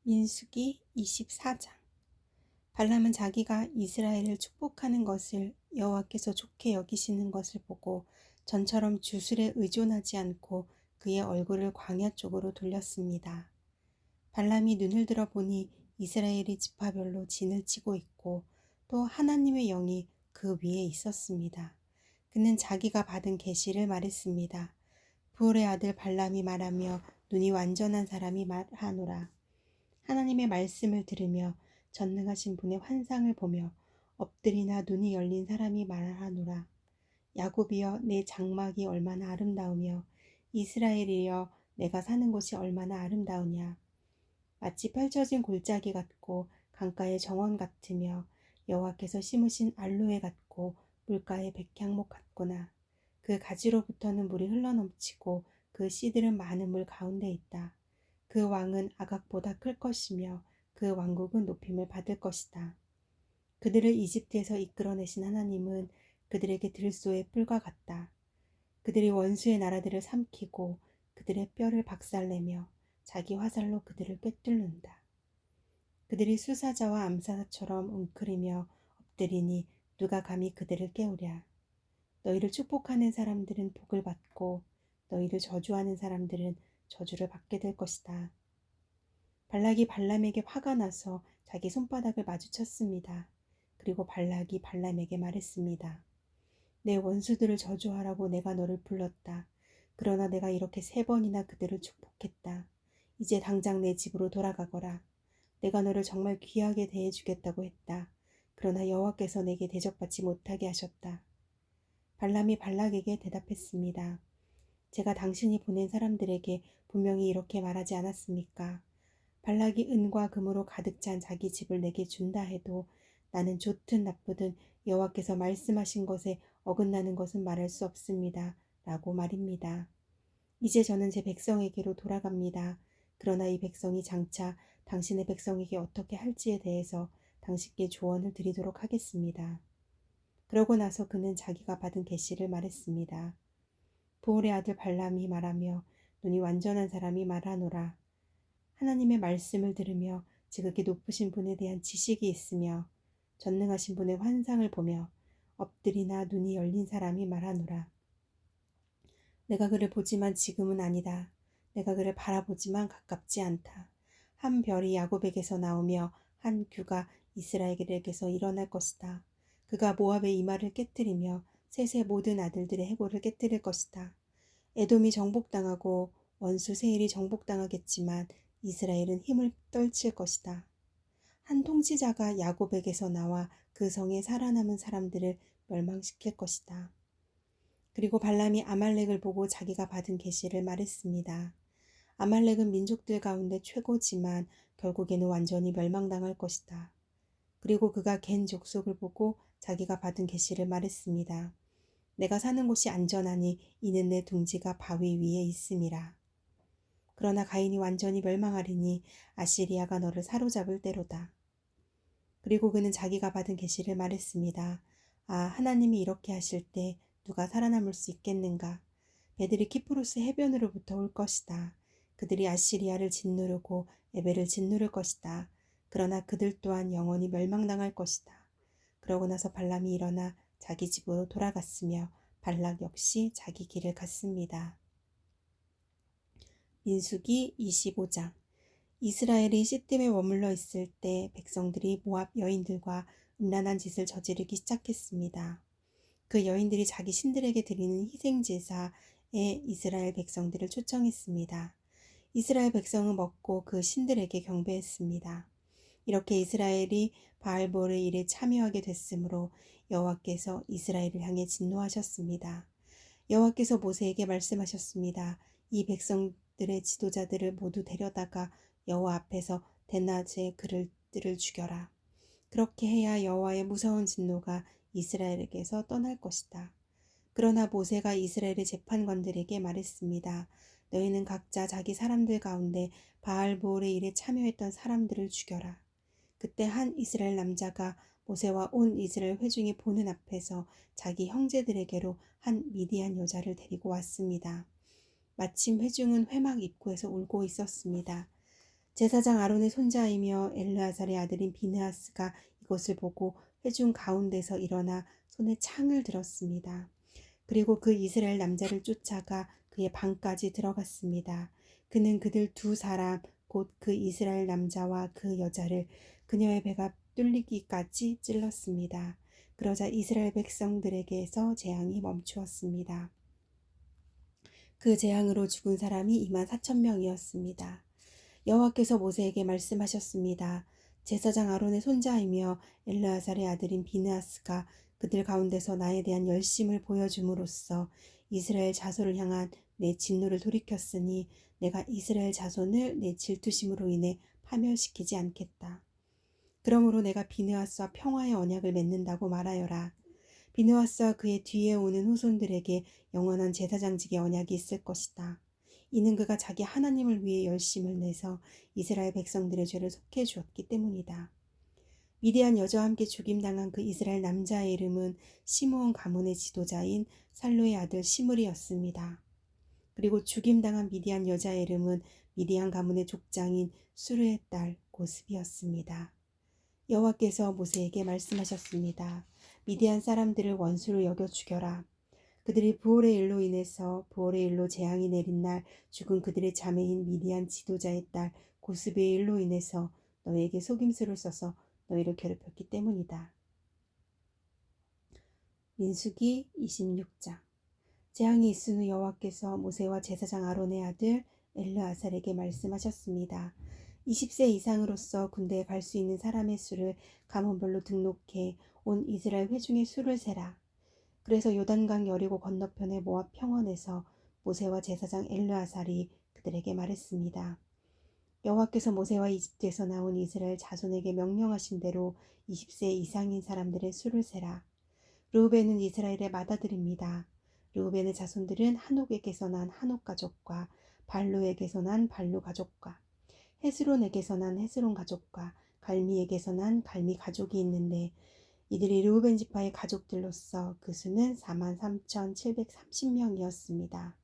민수기 24장. 발람은 자기가 이스라엘을 축복하는 것을 여호와께서 좋게 여기시는 것을 보고 전처럼 주술에 의존하지 않고 그의 얼굴을 광야 쪽으로 돌렸습니다. 발람이 눈을 들어 보니 이스라엘이 지파별로 진을 치고 있고 또 하나님의 영이 그 위에 있었습니다. 그는 자기가 받은 계시를 말했습니다. 부올의 아들 발람이 말하며 눈이 완전한 사람이 말하노라. 하나님의 말씀을 들으며 전능하신 분의 환상을 보며 엎드리나 눈이 열린 사람이 말하노라. 야곱이여 내 장막이 얼마나 아름다우며 이스라엘이여 내가 사는 곳이 얼마나 아름다우냐. 마치 펼쳐진 골짜기 같고 강가의 정원 같으며 여호와께서 심으신 알로에 같고 물가의 백향목 같구나. 그 가지로부터는 물이 흘러넘치고 그 씨들은 많은 물 가운데 있다. 그 왕은 아각보다 클 것이며 그 왕국은 높임을 받을 것이다. 그들을 이집트에서 이끌어내신 하나님은 그들에게 들소의 뿔과 같다. 그들이 원수의 나라들을 삼키고 그들의 뼈를 박살내며 자기 화살로 그들을 꿰뚫는다. 그들이 수사자와 암사자처럼 웅크리며 엎드리니 누가 감히 그들을 깨우랴. 너희를 축복하는 사람들은 복을 받고 너희를 저주하는 사람들은 저주를 받게 될 것이다. 발락이 발람에게 화가 나서 자기 손바닥을 마주쳤습니다. 그리고 발락이 발람에게 말했습니다. 내 원수들을 저주하라고 내가 너를 불렀다. 그러나 내가 이렇게 3번이나 그들을 축복했다. 이제 당장 내 집으로 돌아가거라. 내가 너를 정말 귀하게 대해주겠다고 했다. 그러나 여호와께서 내게 대접받지 못하게 하셨다. 발람이 발락에게 대답했습니다. 제가 당신이 보낸 사람들에게 분명히 이렇게 말하지 않았습니까? 발락이 은과 금으로 가득 찬 자기 집을 내게 준다 해도 나는 좋든 나쁘든 여호와께서 말씀하신 것에 어긋나는 것은 말할 수 없습니다. 라고 말입니다. 이제 저는 제 백성에게로 돌아갑니다. 그러나 이 백성이 장차 당신의 백성에게 어떻게 할지에 대해서 당신께 조언을 드리도록 하겠습니다. 그러고 나서 그는 자기가 받은 계시를 말했습니다. 부올의 아들 발람이 말하며 눈이 완전한 사람이 말하노라. 하나님의 말씀을 들으며 지극히 높으신 분에 대한 지식이 있으며 전능하신 분의 환상을 보며 엎드리나 눈이 열린 사람이 말하노라. 내가 그를 보지만 지금은 아니다. 내가 그를 바라보지만 가깝지 않다. 한 별이 야곱에게서 나오며 한 규가 이스라엘에게서 일어날 것이다. 그가 모압의 이마를 깨뜨리며 셋의 모든 아들들의 해골을 깨뜨릴 것이다. 에돔이 정복당하고 원수 세일이 정복당하겠지만 이스라엘은 힘을 떨칠 것이다. 한 통치자가 야곱에게서 나와 그 성에 살아남은 사람들을 멸망시킬 것이다. 그리고 발람이 아말렉을 보고 자기가 받은 계시를 말했습니다. 아말렉은 민족들 가운데 최고지만 결국에는 완전히 멸망당할 것이다. 그리고 그가 겐 족속을 보고 자기가 받은 계시를 말했습니다. 내가 사는 곳이 안전하니 이는 내 둥지가 바위 위에 있음이라. 그러나 가인이 완전히 멸망하리니 아시리아가 너를 사로잡을 때로다. 그리고 그는 자기가 받은 계시를 말했습니다. 아, 하나님이 이렇게 하실 때 누가 살아남을 수 있겠는가? 배들이 키프로스 해변으로부터 올 것이다. 그들이 아시리아를 짓누르고 에벨을 짓누를 것이다. 그러나 그들 또한 영원히 멸망당할 것이다. 그러고 나서 발람이 일어나 자기 집으로 돌아갔으며 발락 역시 자기 길을 갔습니다. 민수기 25장. 이스라엘이 시딤에 머물러 있을 때 백성들이 모압 여인들과 음란한 짓을 저지르기 시작했습니다. 그 여인들이 자기 신들에게 드리는 희생제사에 이스라엘 백성들을 초청했습니다. 이스라엘 백성은 먹고 그 신들에게 경배했습니다. 이렇게 이스라엘이 바알볼의 일에 참여하게 됐으므로 여호와께서 이스라엘을 향해 진노하셨습니다. 여호와께서 모세에게 말씀하셨습니다. 이 백성들의 지도자들을 모두 데려다가 여호와 앞에서 대낮에 그들을 죽여라. 그렇게 해야 여호와의 무서운 진노가 이스라엘에게서 떠날 것이다. 그러나 모세가 이스라엘의 재판관들에게 말했습니다. 너희는 각자 자기 사람들 가운데 바알보올의 일에 참여했던 사람들을 죽여라. 그때 한 이스라엘 남자가 모세와 온 이스라엘 회중이 보는 앞에서 자기 형제들에게로 한 미디안 여자를 데리고 왔습니다. 마침 회중은 회막 입구에서 울고 있었습니다. 제사장 아론의 손자이며 엘르아살의 아들인 비느하스가 이것을 보고 회중 가운데서 일어나 손에 창을 들었습니다. 그리고 그 이스라엘 남자를 쫓아가 그의 방까지 들어갔습니다. 그는 그들 두 사람 곧 그 이스라엘 남자와 그 여자를 그녀의 배가 뚫리기까지 찔렀습니다. 그러자 이스라엘 백성들에게서 재앙이 멈추었습니다. 그 재앙으로 죽은 사람이 24,000명이었습니다. 여호와께서 모세에게 말씀하셨습니다. 제사장 아론의 손자이며 엘르아살의 아들인 비느하스가 그들 가운데서 나에 대한 열심을 보여줌으로써 이스라엘 자손을 향한 내 진노를 돌이켰으니 내가 이스라엘 자손을 내 질투심으로 인해 파멸시키지 않겠다. 그러므로 내가 비느하스와 평화의 언약을 맺는다고 말하여라. 비느하스와 그의 뒤에 오는 후손들에게 영원한 제사장직의 언약이 있을 것이다. 이는 그가 자기 하나님을 위해 열심을 내서 이스라엘 백성들의 죄를 속해 주었기 때문이다. 미디안 여자와 함께 죽임당한 그 이스라엘 남자의 이름은 시므온 가문의 지도자인 살로의 아들 시므리였습니다. 그리고 죽임당한 미디안 여자의 이름은 미디안 가문의 족장인 수르의 딸 고스비였습니다. 여호와께서 모세에게 말씀하셨습니다. 미디안 사람들을 원수로 여겨 죽여라. 그들이 부올의 일로 인해서 부올의 일로 재앙이 내린 날 죽은 그들의 자매인 미디안 지도자의 딸 고스비의 일로 인해서 너희에게 속임수를 써서 너희를 괴롭혔기 때문이다. 민수기 26장. 재앙이 있은 후 여호와께서 모세와 제사장 아론의 아들 엘르아살에게 말씀하셨습니다. 20세 이상으로서 군대에 갈 수 있는 사람의 수를 가문별로 등록해 온 이스라엘 회중의 수를 세라. 그래서 요단강 여리고 건너편의 모압 평원에서 모세와 제사장 엘르아살이 그들에게 말했습니다. 여호와께서 모세와 이집트에서 나온 이스라엘 자손에게 명령하신 대로 20세 이상인 사람들의 수를 세라. 르우벤은 이스라엘의 맏아들입니다. 르우벤의 자손들은 한옥에게서 난 한옥 가족과 발루에게서 난 발루 가족과 헤스론에게서 난 헤스론 가족과 갈미에게서 난 갈미 가족이 있는데 이들이 르우벤 지파의 가족들로서 그 수는 43,730명이었습니다.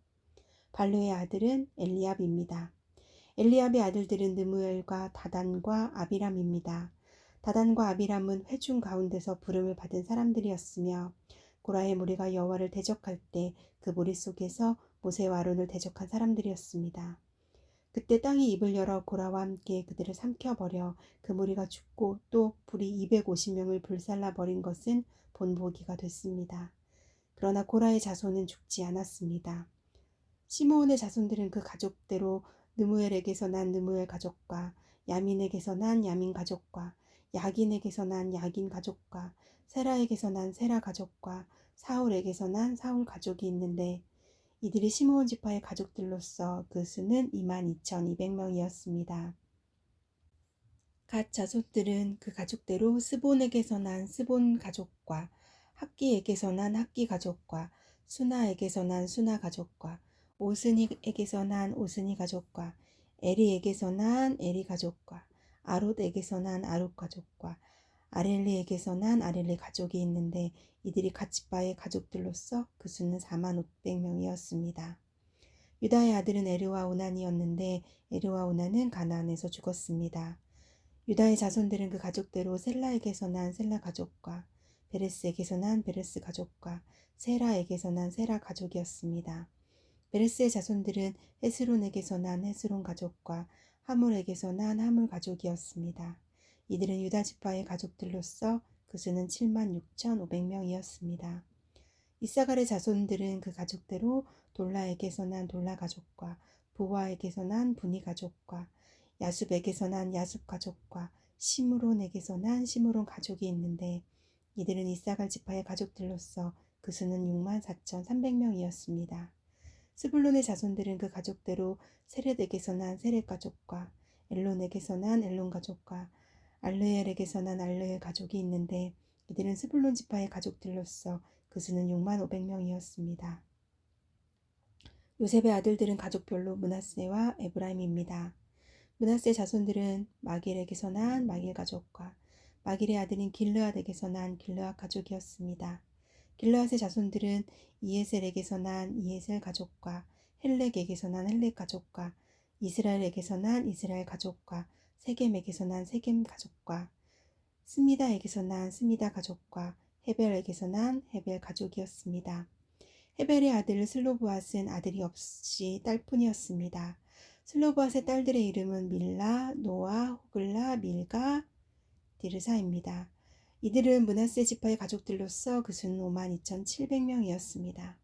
발루의 아들은 엘리압입니다. 엘리압의 아들들은 느무엘과 다단과 아비람입니다. 다단과 아비람은 회중 가운데서 부름을 받은 사람들이었으며 고라의 무리가 여호와를 대적할 때 그 무리 속에서 모세와 아론을 대적한 사람들이었습니다. 그때 땅이 입을 열어 고라와 함께 그들을 삼켜버려 그 무리가 죽고 또 불이 250명을 불살라 버린 것은 본보기가 됐습니다. 그러나 고라의 자손은 죽지 않았습니다. 시므온의 자손들은 그 가족대로 느무엘에게서 난 느무엘 가족과 야민에게서 난 야민 가족과 야긴에게서 난 야긴 가족과 세라에게서 난 세라 가족과 사울에게서 난 사울 가족이 있는데 이들이 시므온 지파의 가족들로서 그 수는 22,200명이었습니다. 갓 자손들은 그 가족대로 스본에게서 난 스본 가족과 학기에게서 난 학기 가족과 수나에게서 난 수나 가족과 오스니에게서 난 오스니 가족과 에리에게서 난 에리 가족과 아롯에게서 난 아롯 가족과 아렐리에게서 난 아렐리 가족이 있는데 이들이 갓지파의 가족들로서 그 수는 45,000명이었습니다. 유다의 아들은 에르와 오난이었는데 에르와 오난은 가나안에서 죽었습니다. 유다의 자손들은 그 가족대로 셀라에게서 난 셀라 가족과 베레스에게서 난 베레스 가족과 세라에게서 난 세라 가족이었습니다. 베레스의 자손들은 헤스론에게서 난 헤스론 가족과 하물에게서 난 하물 가족이었습니다. 이들은 유다 지파의 가족들로서 그 수는 76,500명이었습니다. 이사갈의 자손들은 그 가족대로 돌라에게서 난 돌라 가족과 부와에게서 난 부니 가족과 야숲에게서 난 야숲 가족과 시므론에게서 난 시므론 가족이 있는데 이들은 이사갈 지파의 가족들로서 그 수는 64,300명이었습니다. 스불론의 자손들은 그 가족대로 세렛에게서 난 세렛 가족과 엘론에게서 난 엘론 가족과 알르엘에게서 난 알르엘 가족이 있는데 이들은 스불론 지파의 가족들로서 그 수는 65,000명이었습니다. 요셉의 아들들은 가족별로 므낫세와 에브라임입니다. 므낫세 자손들은 마길에게서 난 마길 가족과 마길의 아들인 길르앗에게서 난 길르앗 가족이었습니다. 길르앗의 자손들은 이에셀에게서 난 이에셀 가족과 헬렉에게서 난 헬렉 가족과 이스라엘에게서 난 이스라엘 가족과 세겜에게서 난 세겜 가족과 스미다에게서 난 스미다 가족과 헤벨에게서 난 헤벨 가족이었습니다. 헤벨의 아들 슬로브앗은 아들이 없이 딸뿐이었습니다. 슬로브앗의 딸들의 이름은 밀라, 노아, 호글라, 밀가, 디르사입니다. 이들은 므낫세 지파의 가족들로서 그 수는 52,700명이었습니다.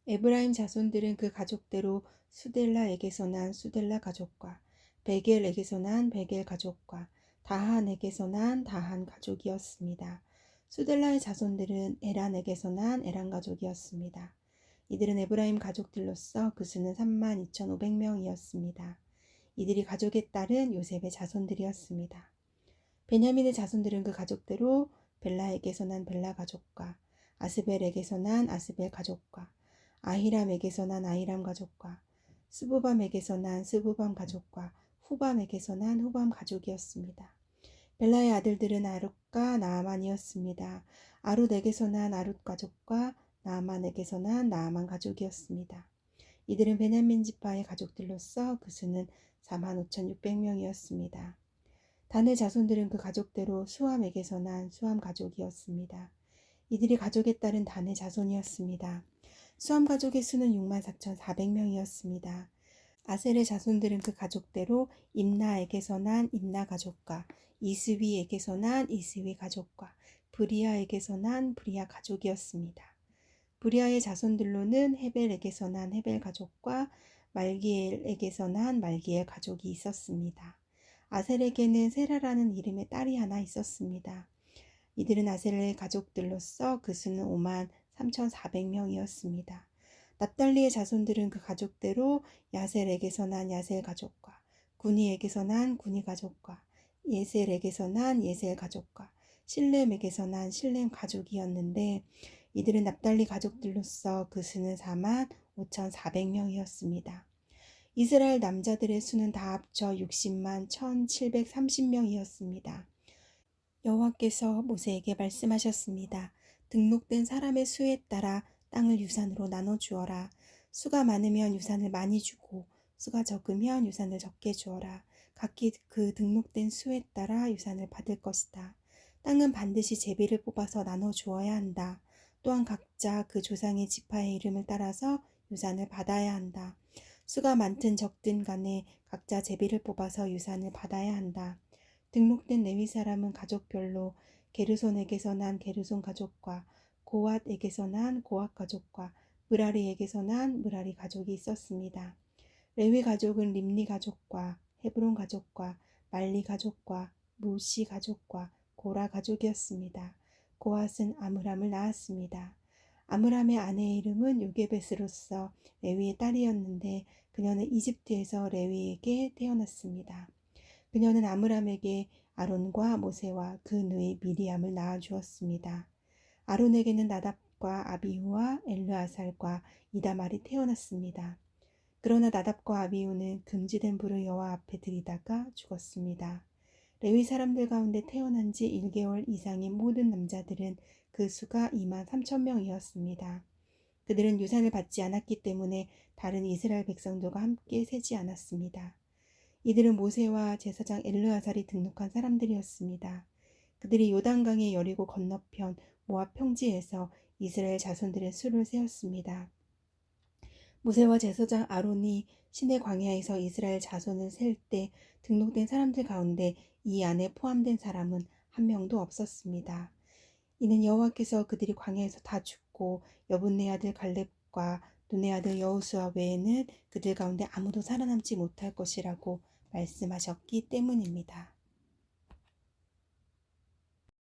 에브라임 자손들은 그 가족대로 수델라에게서 난 수델라 가족과 베겔에게서 난 베겔 가족과 다한에게서 난 다한 가족이었습니다. 수델라의 자손들은 에란에게서 난 에란 가족이었습니다. 이들은 에브라임 가족들로서 그 수는 32,500명이었습니다. 이들이 가족에 따른 요셉의 자손들이었습니다. 베냐민의 자손들은 그 가족대로 벨라에게서 난 벨라 가족과 아스벨에게서 난 아스벨 가족과 아히람에게서 난 아히람 가족과 스부밤에게서 난 스부밤 가족과 후밤에게서 난 후밤 가족이었습니다. 벨라의 아들들은 아룻과 나아만이었습니다. 아룻에게서 난 아룻 가족과 나아만에게서 난 나아만 가족이었습니다. 이들은 베냐민 지파의 가족들로서 그 수는 45,600명이었습니다. 단의 자손들은 그 가족대로 수함에게서 난 수함 가족이었습니다. 이들이 가족에 따른 단의 자손이었습니다. 수함 가족의 수는 64,400명이었습니다. 아셀의 자손들은 그 가족대로 임나에게서 난 임나 가족과 이스위에게서 난 이스위 가족과 브리아에게서 난 브리아 가족이었습니다. 브리아의 자손들로는 헤벨에게서 난 헤벨 가족과 말기엘에게서 난 말기엘 가족이 있었습니다. 아셀에게는 세라라는 이름의 딸이 하나 있었습니다. 이들은 아셀의 가족들로서 그 수는 53,400명이었습니다. 납달리의 자손들은 그 가족대로 야셀에게서 난 야셀 가족과 구니에게서 난 구니 가족과 예셀에게서 난 예셀 가족과 실렘에게서 난 실렘 가족이었는데 이들은 납달리 가족들로서 그 수는 45,400명이었습니다. 이스라엘 남자들의 수는 다 합쳐 60만 1,730명이었습니다. 여호와께서 모세에게 말씀하셨습니다. 등록된 사람의 수에 따라 땅을 유산으로 나눠 주어라. 수가 많으면 유산을 많이 주고 수가 적으면 유산을 적게 주어라. 각기 그 등록된 수에 따라 유산을 받을 것이다. 땅은 반드시 제비를 뽑아서 나눠 주어야 한다. 또한 각자 그 조상의 지파의 이름을 따라서 유산을 받아야 한다. 수가 많든 적든 간에 각자 제비를 뽑아서 유산을 받아야 한다. 등록된 레위 사람은 가족별로 게르손에게서 난 게르손 가족과 고앗에게서 난 고앗 가족과 므라리에게서 난 므라리 가족이 있었습니다. 레위 가족은 림니 가족과 헤브론 가족과 말리 가족과 무시 가족과 고라 가족이었습니다. 고앗은 아므람을 낳았습니다. 아므람의 아내의 이름은 요게벳으로서 레위의 딸이었는데 그녀는 이집트에서 레위에게 태어났습니다. 그녀는 아므람에게 아론과 모세와 그 누이 미리암을 낳아주었습니다. 아론에게는 나답과 아비후와 엘르아살과 이다말이 태어났습니다. 그러나 나답과 아비후는 금지된 불을 여호와 앞에 들이다가 죽었습니다. 레위 사람들 가운데 태어난 지 1개월 이상인 모든 남자들은 그 수가 23,000명이었습니다. 그들은 유산을 받지 않았기 때문에 다른 이스라엘 백성들과 함께 세지 않았습니다. 이들은 모세와 제사장 엘르아살이 등록한 사람들이었습니다. 그들이 요단강의 여리고 건너편 모압 평지에서 이스라엘 자손들의 수를 세웠습니다. 모세와 제사장 아론이 시내 광야에서 이스라엘 자손을 셀 때 등록된 사람들 가운데 이 안에 포함된 사람은 한 명도 없었습니다. 이는 여호와께서 그들이 광야에서 다 죽고 여분네 아들 갈렙과 눈의 아들 여호수아 외에는 그들 가운데 아무도 살아남지 못할 것이라고 말씀하셨기 때문입니다.